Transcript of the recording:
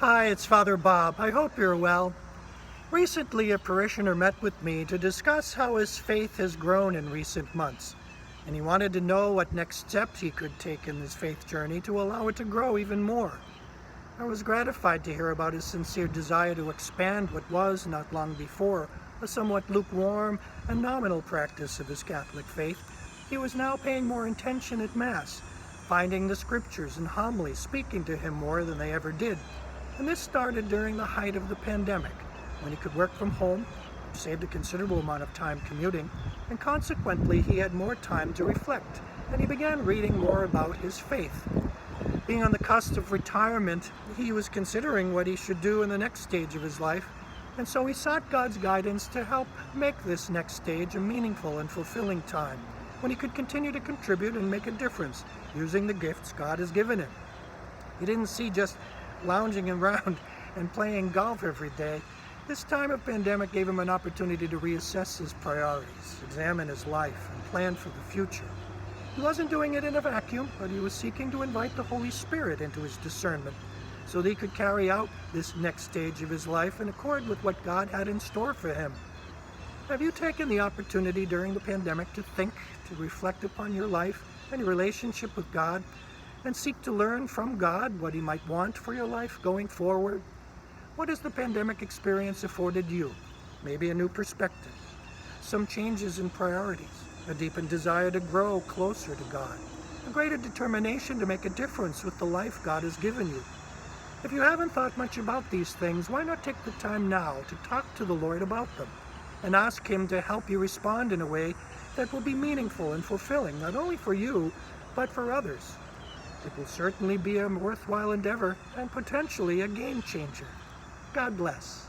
Hi, it's Father Bob. I hope you're well. Recently, a parishioner met with me to discuss how his faith has grown in recent months, and he wanted to know what next steps he could take in his faith journey to allow it to grow even more. I was gratified to hear about his sincere desire to expand what was, not long before, a somewhat lukewarm and nominal practice of his Catholic faith. He was now paying more attention at Mass, finding the scriptures and homilies speaking to him more than they ever did. And this started during the height of the pandemic, when he could work from home, saved a considerable amount of time commuting, and consequently he had more time to reflect, and he began reading more about his faith. Being on the cusp of retirement, he was considering what he should do in the next stage of his life, and so he sought God's guidance to help make this next stage a meaningful and fulfilling time, when he could continue to contribute and make a difference using the gifts God has given him. He didn't see just lounging around and playing golf every day. This time of pandemic gave him an opportunity to reassess his priorities, examine his life, and plan for the future. He wasn't doing it in a vacuum, but he was seeking to invite the Holy Spirit into his discernment so that he could carry out this next stage of his life in accord with what God had in store for him. Have you taken the opportunity during the pandemic to think, to reflect upon your life and your relationship with God, and seek to learn from God what He might want for your life going forward? What has the pandemic experience afforded you? Maybe a new perspective, some changes in priorities, a deepened desire to grow closer to God, a greater determination to make a difference with the life God has given you. If you haven't thought much about these things, why not take the time now to talk to the Lord about them and ask Him to help you respond in a way that will be meaningful and fulfilling, not only for you, but for others? It will certainly be a worthwhile endeavor and potentially a game changer. God bless.